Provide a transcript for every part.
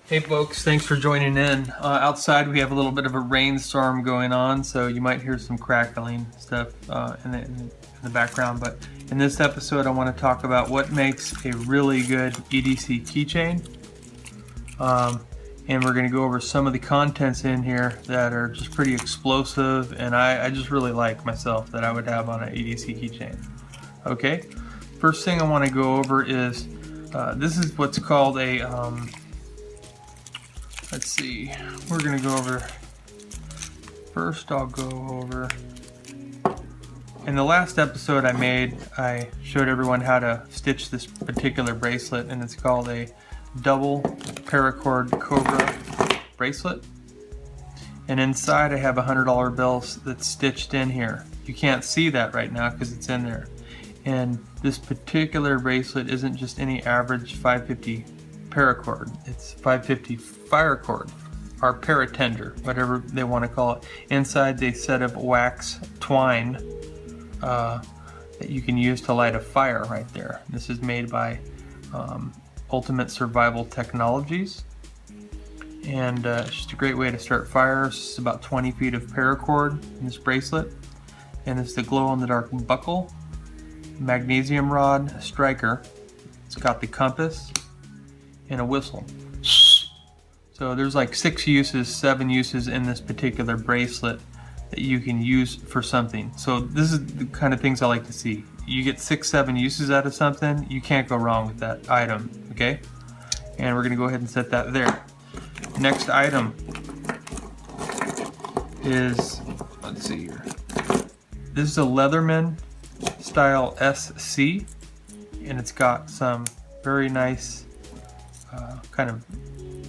Hey folks, thanks for joining in. Outside we have a little bit of a rainstorm going on, so you might hear some crackling stuff in the background. But in this episode I want to talk about what makes a really good EDC keychain. And we're going to go over some of the contents in here that are just pretty explosive, and I just really like myself that I would have on an EDC keychain. Okay, first thing I want to go over is this is what's called a let's see, we're going to go over, first I'll go over, in the last episode I made, I showed everyone how to stitch this particular bracelet, and it's called a double paracord cobra bracelet. And inside I have a $100 bill that's stitched in here. You can't see that right now because it's in there. And this particular bracelet isn't just any average 550 paracord, it's 550 fire cord, or paratender, whatever they want to call it. Inside's a set of wax twine that you can use to light a fire right there. This is made by Ultimate Survival Technologies, and it's just a great way to start fires. It's about 20 feet of paracord in this bracelet, and it's the glow-in-the-dark buckle, magnesium rod, striker. It's got the compass and a whistle. So there's like 7 uses in this particular bracelet that you can use for something. So this is the kind of things I like to see. You get 6-7 uses out of something, you can't go wrong with that item, okay? And we're gonna go ahead and set that there. Next item is, let's see here. This is a Leatherman style SC, and it's got some very nice kind of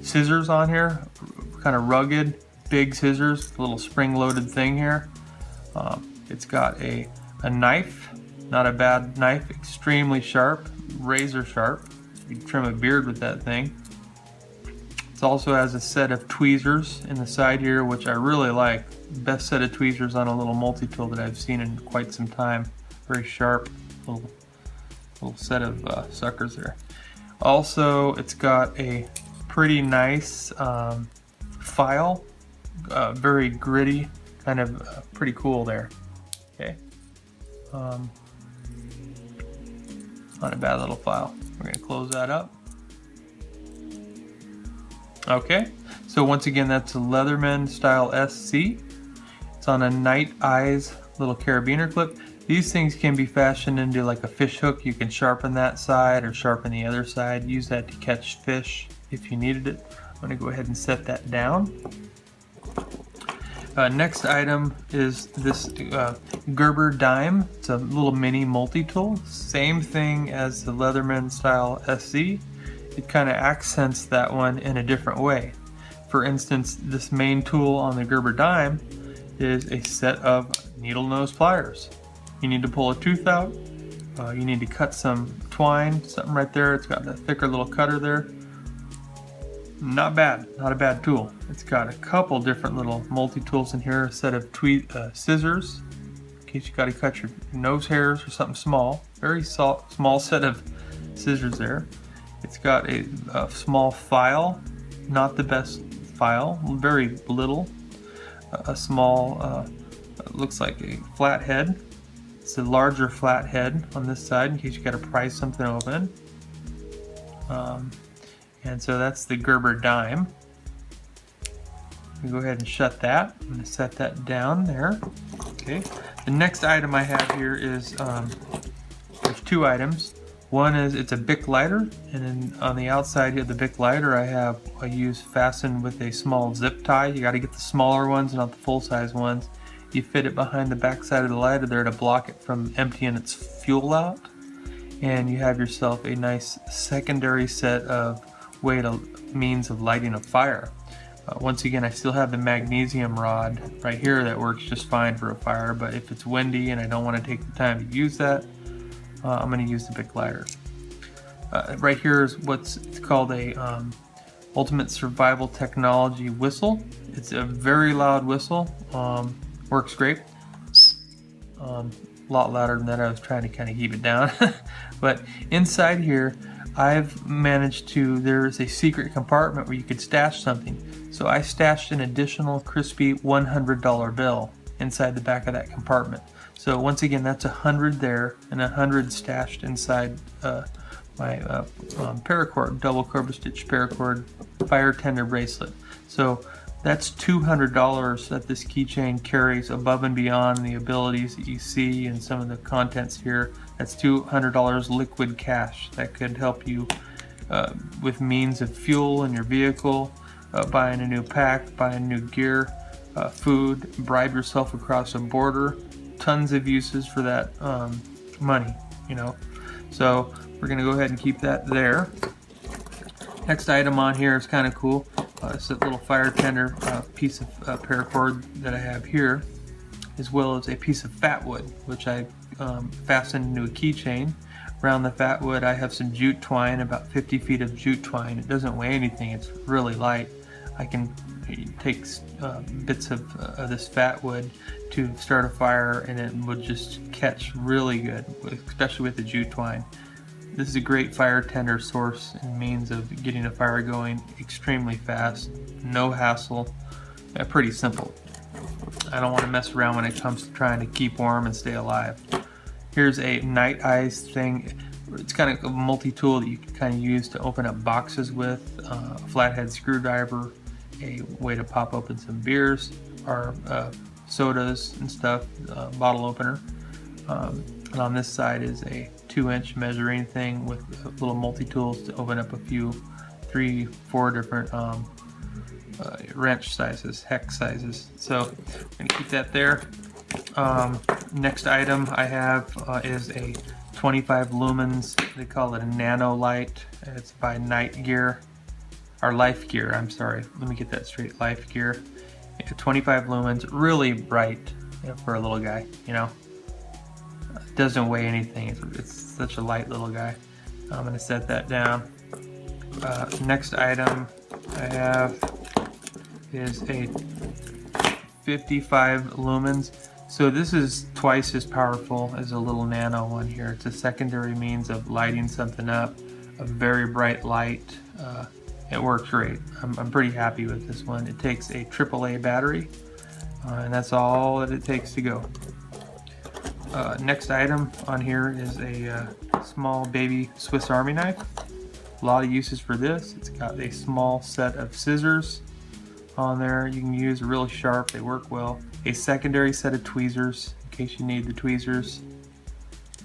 scissors on here, kind of rugged, big scissors, a little spring-loaded thing here. It's got a knife, not a bad knife, extremely sharp, razor sharp. You can trim a beard with that thing. It also has a set of tweezers in the side here, which I really like. Best set of tweezers on a little multi-tool that I've seen in quite some time. Very sharp, little set of suckers there. Also, it's got a pretty nice file, very gritty, kind of pretty cool there. Okay, not a bad little file. We're going to close that up. Okay, so once again, that's a Leatherman style SC. It's on a Night Eyes little carabiner clip. These things can be fashioned into like a fish hook. You can sharpen that side or sharpen the other side. Use that to catch fish if you needed it. I'm going to go ahead and set that down. Next item is this Gerber dime. It's a little mini multi-tool. Same thing as the Leatherman style SC. It kind of accents that one in a different way. For instance, this main tool on the Gerber dime is a set of needle nose pliers. You need to pull a tooth out. You need to cut some twine, something right there. It's got a thicker little cutter there. Not bad, not a bad tool. It's got a couple different little multi-tools in here, a set of scissors, in case you got to cut your nose hairs or something small. Very small set of scissors there. It's got a small file, not the best file, very little. A small, looks like a flat head. It's a larger flat head on this side in case you got to prise something open. And so that's the Gerber dime. Go ahead and shut that. I'm going to set that down there. Okay. The next item I have here is there's 2 items. One is it's a Bic lighter, and then on the outside of the Bic lighter I use fastened with a small zip tie. You got to get the smaller ones, not the full-size ones. You fit it behind the back side of the lighter there to block it from emptying its fuel out, and you have yourself a nice secondary set of means of lighting a fire. Once again, I still have the magnesium rod right here that works just fine for a fire, but if it's windy and I don't want to take the time to use that, I'm going to use the Bic lighter. Right here is what's called a Ultimate Survival Technology whistle. It's a very loud whistle. Works great. A lot louder than that. I was trying to kind of keep it down. But inside here I've managed to, there's a secret compartment where you could stash something. So I stashed an additional crispy $100 bill inside the back of that compartment. So once again, that's 100 there and 100 stashed inside my paracord, double cobra stitch paracord fire tender bracelet. So that's $200 that this keychain carries above and beyond the abilities that you see and some of the contents here. That's $200 liquid cash that could help you with means of fuel in your vehicle, buying a new pack, buying new gear, food, bribe yourself across a border. Tons of uses for that money, you know. So we're gonna go ahead and keep that there. Next item on here is kind of cool. It's a little fire tender piece of paracord that I have here, as well as a piece of fat wood, which I fastened into a keychain. Around the fat wood I have some jute twine, about 50 feet of jute twine. It doesn't weigh anything, it's really light. I can take bits of this fat wood to start a fire and it would just catch really good, especially with the jute twine. This is a great fire tender source and means of getting a fire going extremely fast, no hassle, pretty simple. I don't want to mess around when it comes to trying to keep warm and stay alive. Here's a night eyes thing. It's kind of a multi-tool that you can kind of use to open up boxes with, a flathead screwdriver, a way to pop open some beers or sodas and stuff, bottle opener. And on this side is a 2-inch measuring thing with little multi-tools to open up a few, 3-4 different wrench sizes, hex sizes. So I'm going to keep that there. Next item I have is a 25 lumens, they call it a nano light. It's by Night Gear, or Life Gear, I'm sorry. Let me get that straight, Life Gear. 25 lumens, really bright for a little guy, you know. It doesn't weigh anything, it's such a light little guy. I'm gonna set that down. Next item I have is a 55 lumens. So this is twice as powerful as a little nano one here. It's a secondary means of lighting something up, a very bright light. It works great. I'm pretty happy with this one. It takes a AAA battery, and that's all that it takes to go. Next item on here is a small baby Swiss Army knife. A lot of uses for this. It's got a small set of scissors on there you can use, really sharp, they work well. A secondary set of tweezers in case you need the tweezers.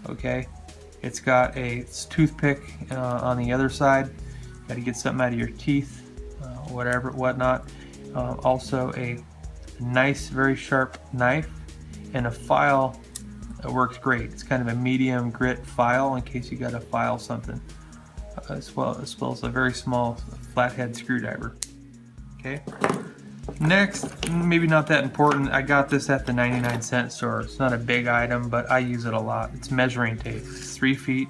Okay, it's got a toothpick on the other side. Got to get something out of your teeth, whatnot. Also a nice, very sharp knife and a file that works great. It's kind of a medium grit file in case you got to file something. As well as a very small flathead screwdriver. Okay. Next, maybe not that important, I got this at the 99-cent store. It's not a big item, but I use it a lot. It's measuring tape. It's 3 feet,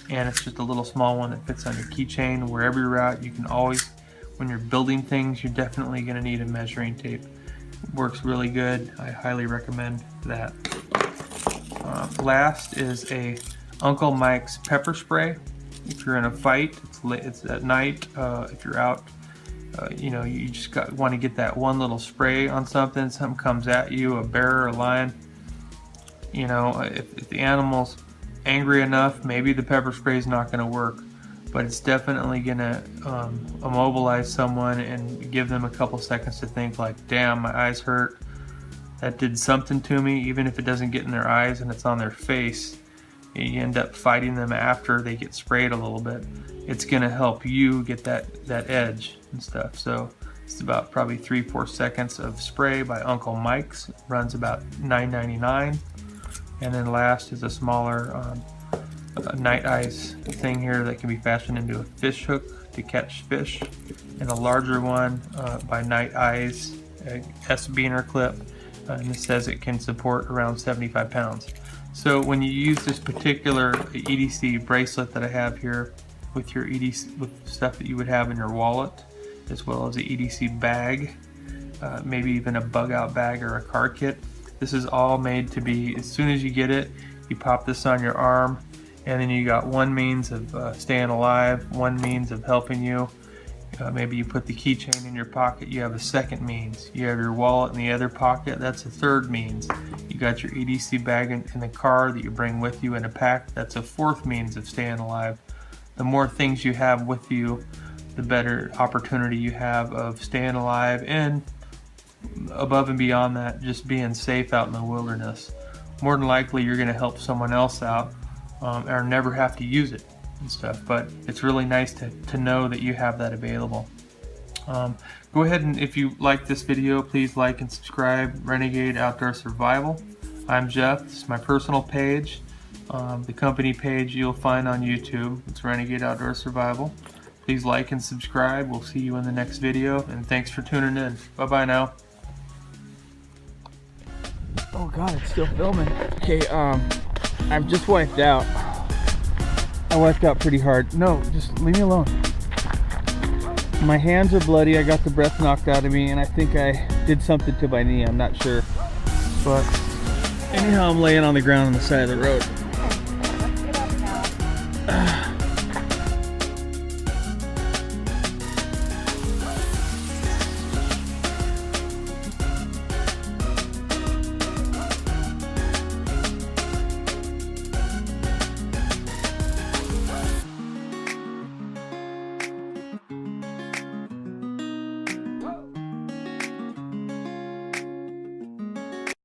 and it's just a little small one that fits on your keychain. Wherever you're at, you can always, when you're building things, you're definitely going to need a measuring tape. It works really good. I highly recommend that. Last is a Uncle Mike's pepper spray. If you're in a fight, it's at night, if you're out, you know, you just want to get that one little spray on something comes at you, a bear or a lion. You know, if the animal's angry enough, maybe the pepper spray is not going to work, but it's definitely going to immobilize someone and give them a couple seconds to think like, damn, my eyes hurt. That did something to me. Even if it doesn't get in their eyes and it's on their face, you end up fighting them after they get sprayed a little bit. It's going to help you get that edge and stuff. So it's about probably 3-4 seconds of spray by Uncle Mike's. It runs about $9.99. And then last is a smaller night eyes thing here that can be fashioned into a fish hook to catch fish, and a larger one by Night Eyes, a S-beaner clip, and it says it can support around 75 pounds. So when you use this particular EDC bracelet that I have here with your EDC, with stuff that you would have in your wallet, as well as the EDC bag, maybe even a bug out bag or a car kit, this is all made to be, as soon as you get it, you pop this on your arm And then you got one means of staying alive, one means of helping you. Maybe you put the keychain in your pocket, you have a second means. You have your wallet in the other pocket, that's a third means. You got your EDC bag in the car that you bring with you in a pack, that's a fourth means of staying alive. The more things you have with you, the better opportunity you have of staying alive, and above and beyond that, just being safe out in the wilderness. More than likely you're going to help someone else out or never have to use it and stuff, but it's really nice to know that you have that available. Go ahead, and if you like this video, please like and subscribe. Renegade Outdoor Survival. I'm Jeff. This is my personal page. The company page you'll find on YouTube. It's Renegade Outdoor Survival. Please like and subscribe. We'll see you in the next video, and thanks for tuning in. Bye bye now. Oh god, it's still filming. Okay, I've just wiped out. I wiped out pretty hard. No, just leave me alone. My hands are bloody. I got the breath knocked out of me, and I think I did something to my knee. I'm not sure. But anyhow, I'm laying on the ground on the side of the road.